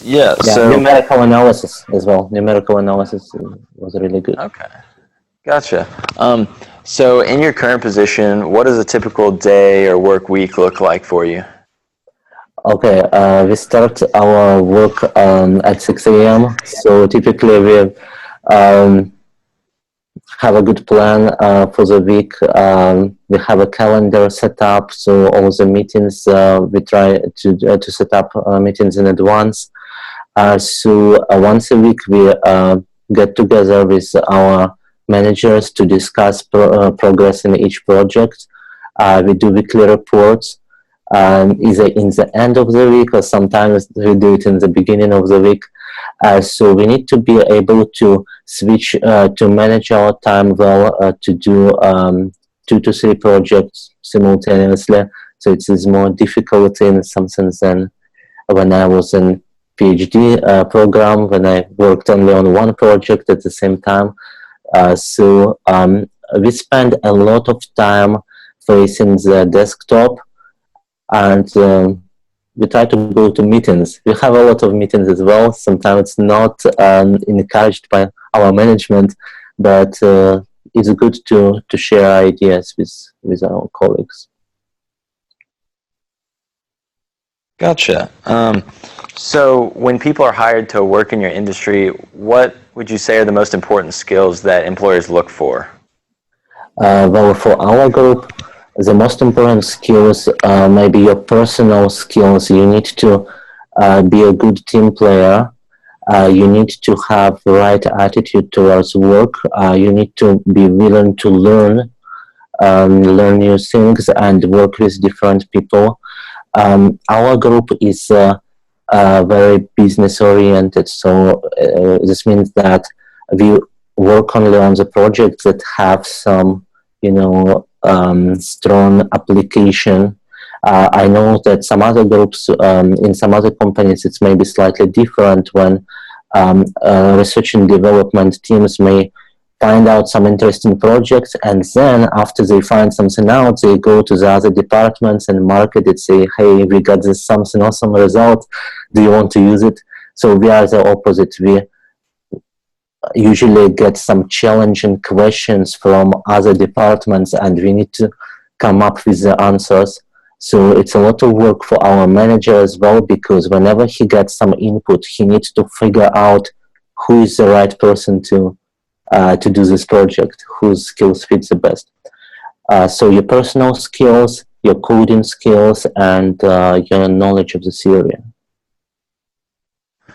Yeah, Yeah, so numerical analysis as well. Numerical analysis was really good. okay, gotcha. So in your current position, what does a typical day or work week look like for you? Okay, we start our work at 6 a.m. So typically we um, have a good plan for the week. We have a calendar set up, so all the meetings we try to set up meetings in advance. So once a week we get together with our managers to discuss progress in each project. We do weekly reports, either in the end of the week or sometimes we do it in the beginning of the week. So we need to be able to switch to manage our time well to do 2 to 3 projects simultaneously. So it is more difficult in some sense than when I was in PhD program, when I worked only on one project at the same time. So we spend a lot of time facing the desktop, and we try to go to meetings. We have a lot of meetings as well. Sometimes it's not encouraged by our management, but it's good to share ideas with our colleagues. Gotcha. So when people are hired to work in your industry, what would you say are the most important skills that employers look for? Well, for our group, the most important skills may be your personal skills. You need to be a good team player. You need to have the right attitude towards work. You need to be willing to learn new things and work with different people. Our group is very business oriented, so this means that we work only on the projects that have some, strong application. I know that some other groups in some other companies it's maybe slightly different when research and development teams may find out some interesting projects, and then after they find something out, they go to the other departments and market it, say, hey, we got this something awesome result, do you want to use it? So we are the opposite. We usually get some challenging questions from other departments and we need to come up with the answers. So it's a lot of work for our manager as well, because whenever he gets some input, he needs to figure out who is the right person to do this project, whose skills fit the best. So your personal skills, your coding skills, and your knowledge of the theory.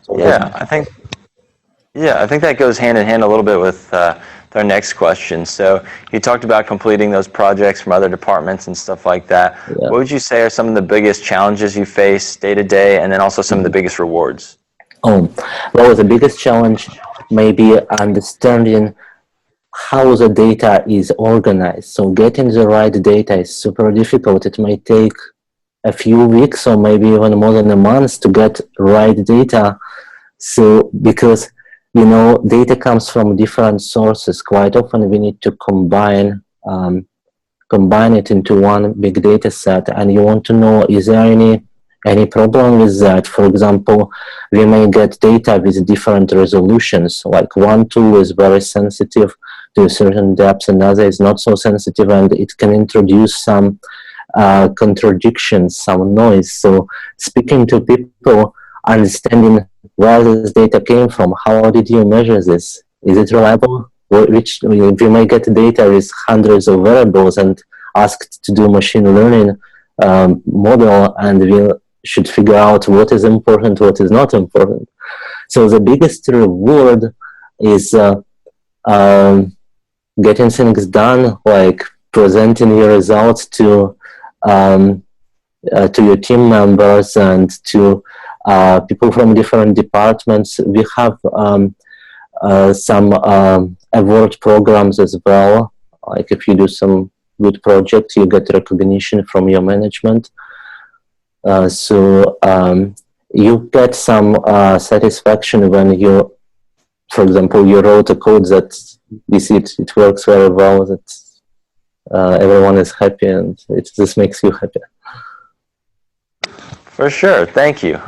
So I think that goes hand in hand a little bit with our next question. So you talked about completing those projects from other departments and stuff like that. Yeah. What would you say are some of the biggest challenges you face day to day, and then also some of the biggest rewards? Well, the biggest challenge may be understanding how the data is organized. So getting the right data is super difficult. It may take a few weeks or maybe even more than a month to get right data. So because data comes from different sources, quite often we need to combine it into one big data set, and you want to know, is there any problem with that? For example, we may get data with different resolutions, like one tool is very sensitive to a certain depth, another is not so sensitive, and it can introduce some contradictions, some noise. So speaking to people, understanding where this data came from, how did you measure this? Is it reliable? We may get data with hundreds of variables and asked to do machine learning model, and we should figure out what is important, what is not important. So the biggest reward is getting things done, like presenting your results to your team members and to people from different departments. We have some award programs as well. Like if you do some good project, you get recognition from your management. So you get some satisfaction when you, for example, you wrote a code that we see it works very well, that everyone is happy, and this makes you happy. For sure. Thank you.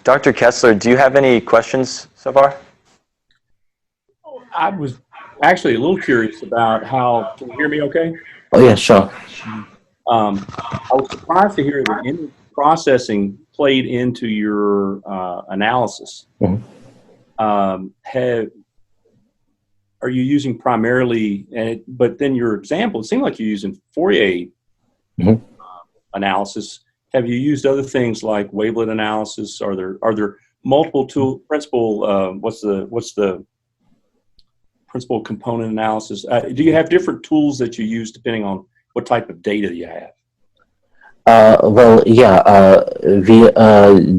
Dr. Kessler, do you have any questions so far? I was actually a little curious about how, can you hear me okay? Oh yeah, sure. I was surprised to hear that image processing played into your analysis. Mhm. Are you using primarily, but then your example, it seemed like you're using Fourier Mhm. analysis. Have you used other things like wavelet analysis? Are there multiple principal, what's the principal component analysis? Do you have different tools that you use depending on what type of data you have? Well, yeah, we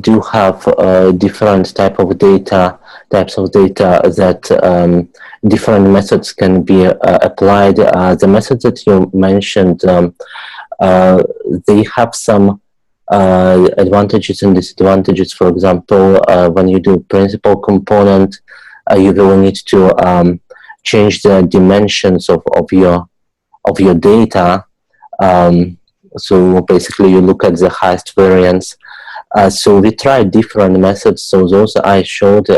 do have different types of data that different methods can be applied. The methods that you mentioned, they have some advantages and disadvantages. For example, when you do principal component, you will need to change the dimensions of your data. So basically, you look at the highest variance. So we tried different methods. So those I showed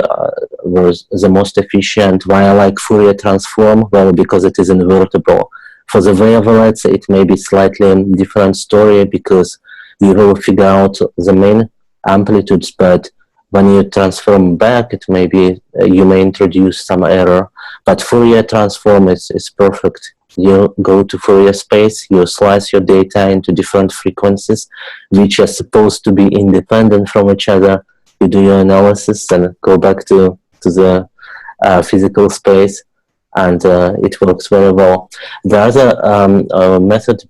were the most efficient. Why I like Fourier transform? Well, because it is invertible. For the wavelets, it may be slightly different story because you will figure out the main amplitudes, but when you transform back, it may be you may introduce some error. But Fourier transform is perfect. You go to Fourier space, you slice your data into different frequencies, which are supposed to be independent from each other. You do your analysis and go back to the physical space, and it works very well. The other methods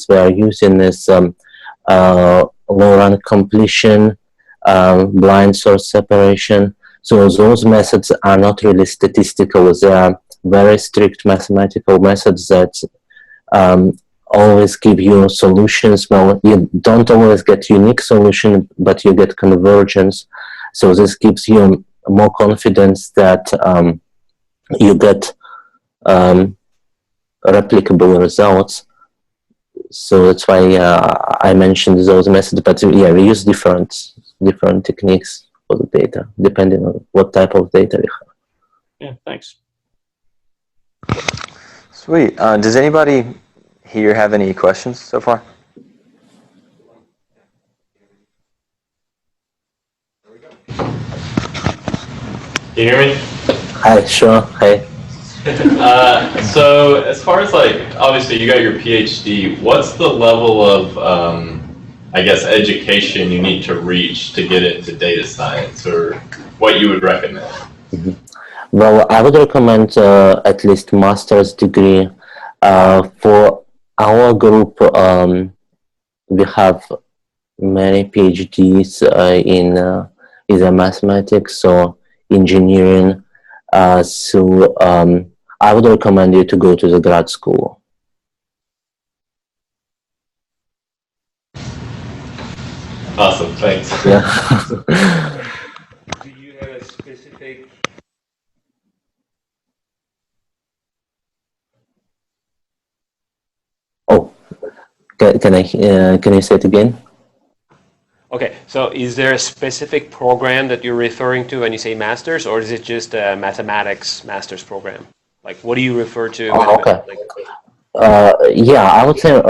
we are using is low-rank completion, blind source separation. So those methods are not really statistical. They are very strict mathematical methods that always give you solutions. Well, you don't always get unique solution, but you get convergence. So this gives you more confidence that you get replicable results. So that's why I mentioned those methods. But yeah, we use different techniques for the data, depending on what type of data we have. Yeah, thanks. Sweet. Does anybody here have any questions so far? Can you hear me? Hi, sure. Hi. So as far as like, obviously you got your PhD, what's the level of, I guess, education you need to reach to get into data science, or what you would recommend? Mm-hmm. Well, I would recommend at least master's degree. For our group, we have many PhDs in either mathematics or engineering. So I would recommend you to go to the grad school. Awesome, thanks. Yeah. Do you have a specific? Oh, can you say it again? Okay, so is there a specific program that you're referring to when you say masters, or is it just a mathematics master's program? Like, what do you refer to? Oh, okay. Yeah, I would say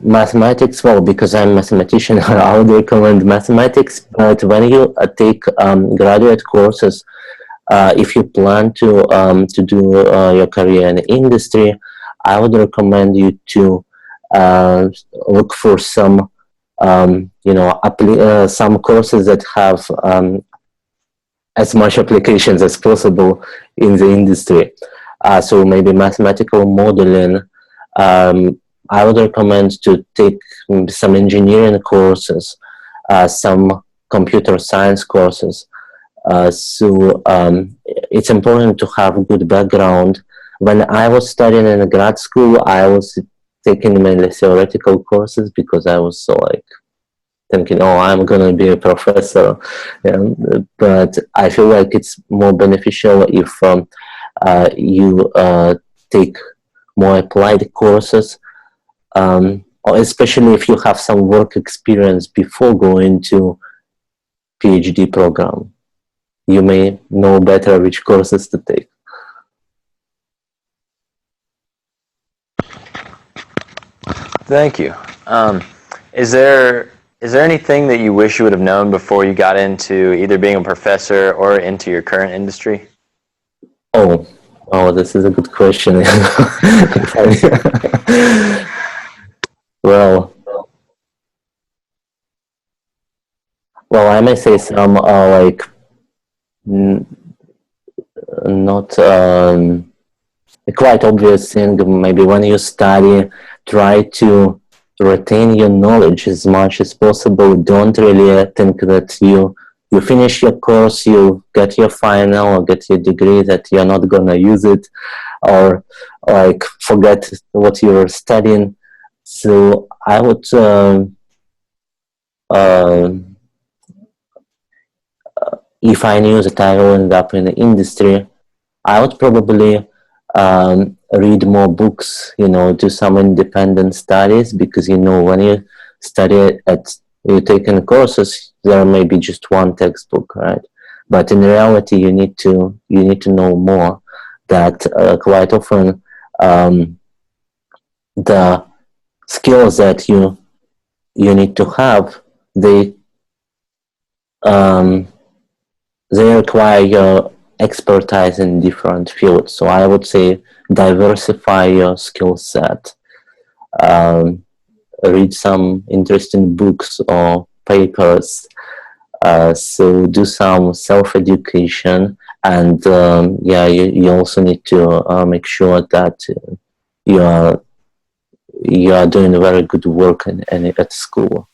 mathematics. Well, because I'm a mathematician, I would recommend mathematics. But when you take graduate courses, if you plan to do your career in industry, I would recommend you to look for some some courses that have as much applications as possible in the industry. So maybe mathematical modeling. I would recommend to take some engineering courses, some computer science courses. So it's important to have a good background. When I was studying in grad school, I was taking mainly theoretical courses because I was so like thinking, oh, I'm going to be a professor. But I feel like it's more beneficial if you take more applied courses. or especially if you have some work experience before going to PhD program. You may know better which courses to take. Thank you. Is there anything that you wish you would have known before you got into either being a professor or into your current industry? Oh, this is a good question. well, well, I may say some like not quite obvious thing. Maybe when you study, try to retain your knowledge as much as possible. Don't really think that you finish your course, you get your final or get your degree, that you're not gonna use it, or like forget what you're studying. So I would if I knew that I will end up in the industry, I would probably read more books, do some independent studies, because, when you study you're taking courses, there may be just one textbook, right? But in reality, you need to know more. That quite often the skills that you need to have, they require your expertise in different fields. So I would say diversify your skill set. Read some interesting books or papers. So do some self-education, and you also need to make sure that you are doing very good work at school.